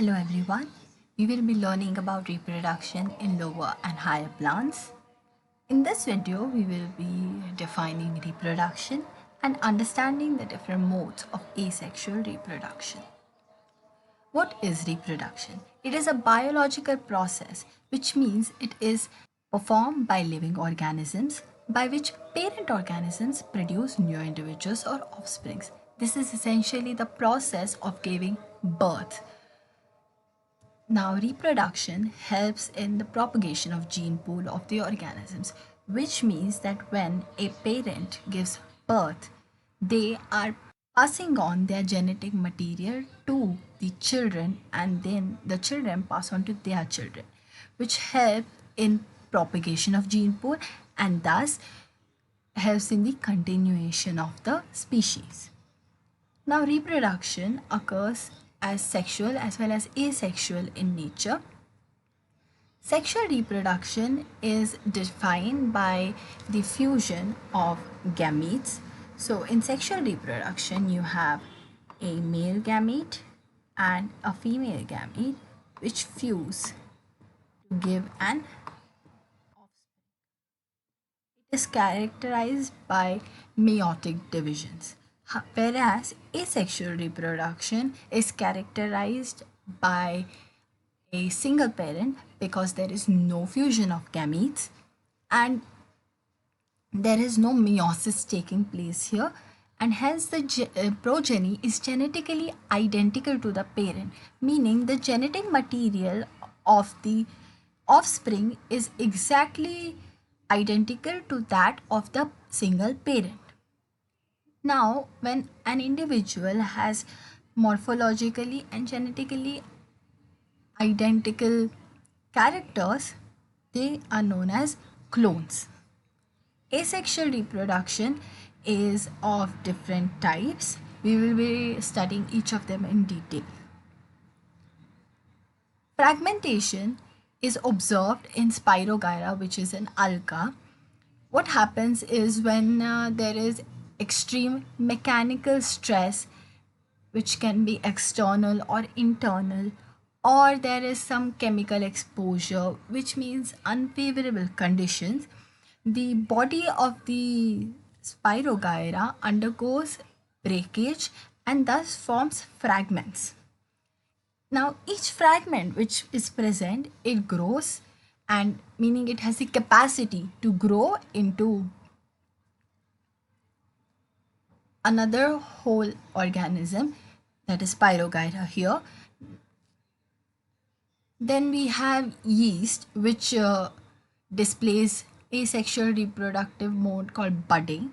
Hello everyone. We will be learning about reproduction in lower and higher plants. In this video, we will be defining reproduction and understanding the different modes of asexual reproduction. What is reproduction? It is a biological process, which means it is performed by living organisms by which parent organisms produce new individuals or offsprings. This is essentially the process of giving birth. Now, reproduction helps in the propagation of gene pool of the organisms, which means that when a parent gives birth, they are passing on their genetic material to the children, and then the children pass on to their children, which help in propagation of gene pool and thus helps in the continuation of the species. Now, reproduction occurs as sexual as well as asexual in nature. Sexual reproduction is defined by the fusion of gametes. So, in sexual reproduction, you have a male gamete and a female gamete which fuse to give an is characterized by meiotic divisions, whereas asexual reproduction is characterized by a single parent because there is no fusion of gametes and there is no meiosis taking place here, and hence the progeny is genetically identical to the parent, meaning the genetic material of the offspring is exactly identical to that of the single parent. Now, when an individual has morphologically and genetically identical characters, they are known as clones. Asexual reproduction is of different types. We will be studying each of them in detail. Fragmentation is observed in Spirogyra, which is an alga. What happens is when there is extreme mechanical stress, which can be external or internal, or there is some chemical exposure, which means unfavorable conditions, the body of the Spirogyra undergoes breakage and thus forms fragments. Now, each fragment which is present, it grows, and meaning it has the capacity to grow into another whole organism, that is Spirogyra here. Then we have yeast, which displays asexual reproductive mode called budding.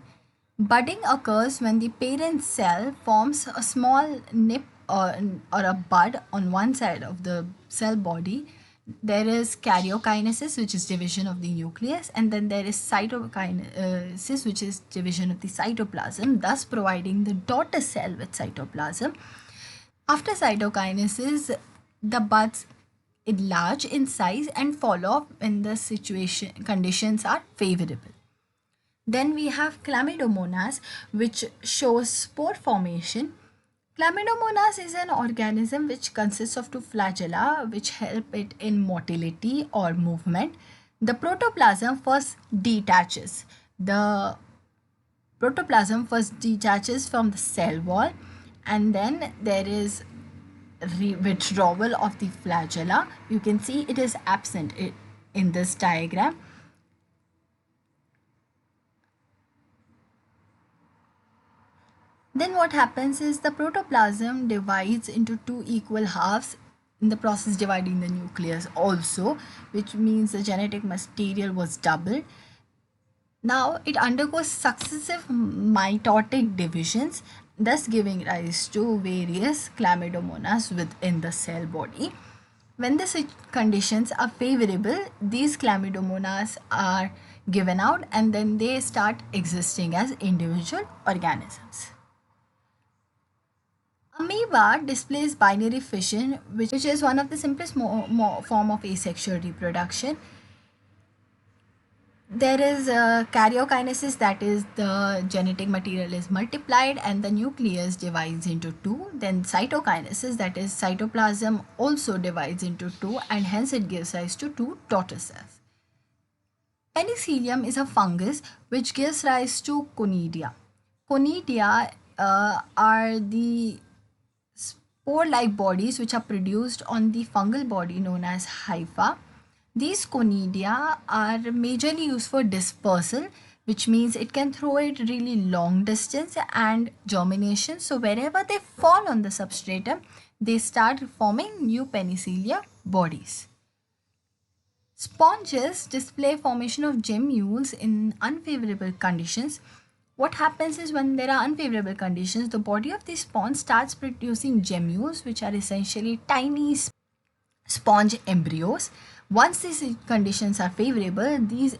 Budding occurs when the parent cell forms a small nip or a bud on one side of the cell body. There is karyokinesis, which is division of the nucleus, and then there is cytokinesis, which is division of the cytoplasm, thus providing the daughter cell with cytoplasm. After cytokinesis, the buds enlarge in size and fall off when the situation conditions are favorable. Then we have Chlamydomonas, which shows spore formation. Chlamydomonas is an organism which consists of two flagella which help it in motility or movement. The protoplasm first detaches. The protoplasm first detaches from the cell wall, and then there is withdrawal of the flagella. You can see it is absent in this diagram. Then what happens is the protoplasm divides into two equal halves, in the process dividing the nucleus also, which means the genetic material was doubled. Now it undergoes successive mitotic divisions, thus giving rise to various chlamydomonas within the cell body. When the conditions are favorable, these chlamydomonas are given out and then they start existing as individual organisms. Amoeba displays binary fission, which is one of the simplest form of asexual reproduction. There is karyokinesis, that is the genetic material is multiplied and the nucleus divides into two. Then cytokinesis, that is cytoplasm also divides into two and hence it gives rise to two daughter cells. Penicillium is a fungus which gives rise to conidia. Conidia are the spore-like bodies which are produced on the fungal body known as hypha. These conidia are majorly used for dispersal, which means it can throw it really long distance, and germination. So wherever they fall on the substratum, they start forming new penicillia bodies. Sponges display formation of gemmules in unfavorable conditions. What happens is when there are unfavorable conditions, the body of the sponge starts producing gemmules, which are essentially tiny sponge embryos. Once these conditions are favorable, these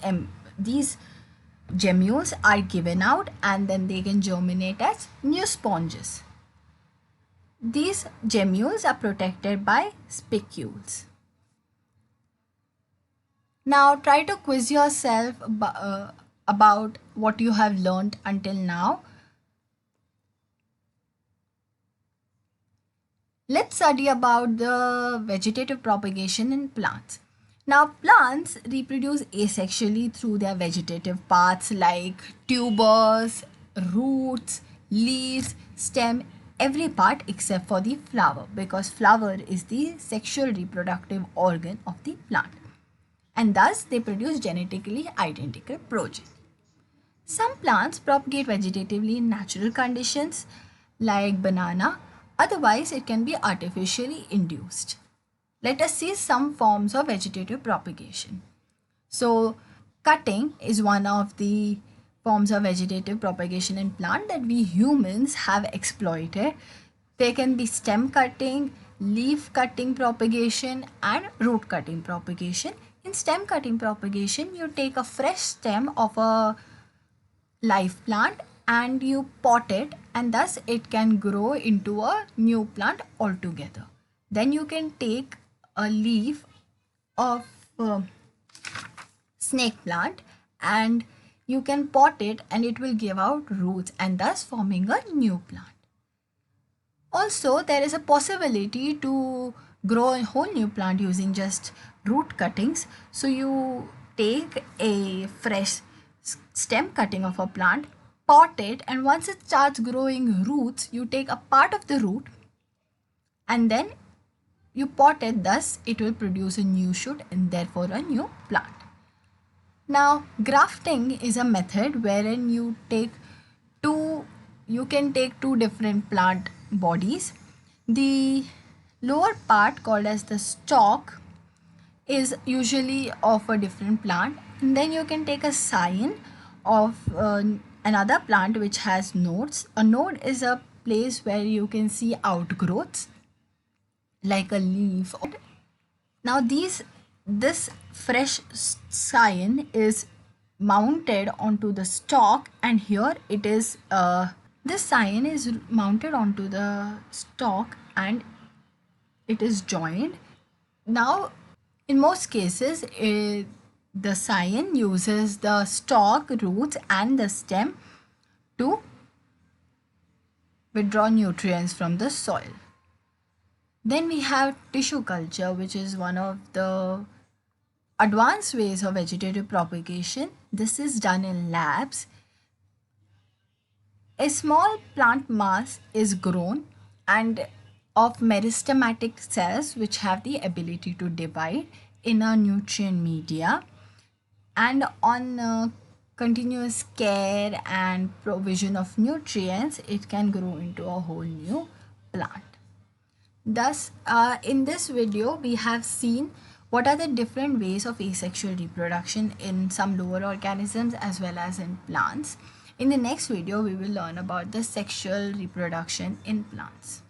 gemmules are given out and then they can germinate as new sponges. These gemmules are protected by spicules. Now try to quiz yourself about what you have learned until now. Let's study about the vegetative propagation in plants. Now plants reproduce asexually through their vegetative parts like tubers, roots, leaves, stem, every part except for the flower, because flower is the sexual reproductive organ of the plant, and thus they produce genetically identical progeny. Some plants propagate vegetatively in natural conditions like banana, otherwise it can be artificially induced. Let us see some forms of vegetative propagation. So cutting is one of the forms of vegetative propagation in plant that we humans have exploited. There can be stem cutting, leaf cutting propagation and root cutting propagation. In stem cutting propagation, you take a fresh stem of a live plant and you pot it, and thus it can grow into a new plant altogether. Then you can take a leaf of snake plant and you can pot it and it will give out roots and thus forming a new plant. Also, there is a possibility to grow a whole new plant using just root cuttings. So you take a fresh stem cutting of a plant, pot it, and once it starts growing roots, you take a part of the root and then you pot it, thus it will produce a new shoot and therefore a new plant. Now grafting is a method wherein you can take two different plant bodies. The lower part, called as the stalk, is usually of a different plant, and then you can take a scion of another plant which has nodes. A node is a place where you can see outgrowths like a leaf. Now this fresh scion is mounted onto the stalk, and here it is this scion is mounted onto the stalk and it is joined. Now in most cases the scion uses the stalk, roots and the stem to withdraw nutrients from the soil. Then we have tissue culture, which is one of the advanced ways of vegetative propagation. This is done in labs. A small plant mass is grown and of meristematic cells which have the ability to divide in a nutrient media, and on continuous care and provision of nutrients it can grow into a whole new plant. Thus, in this video, we have seen what are the different ways of asexual reproduction in some lower organisms as well as in plants. In the next video, we will learn about the sexual reproduction in plants.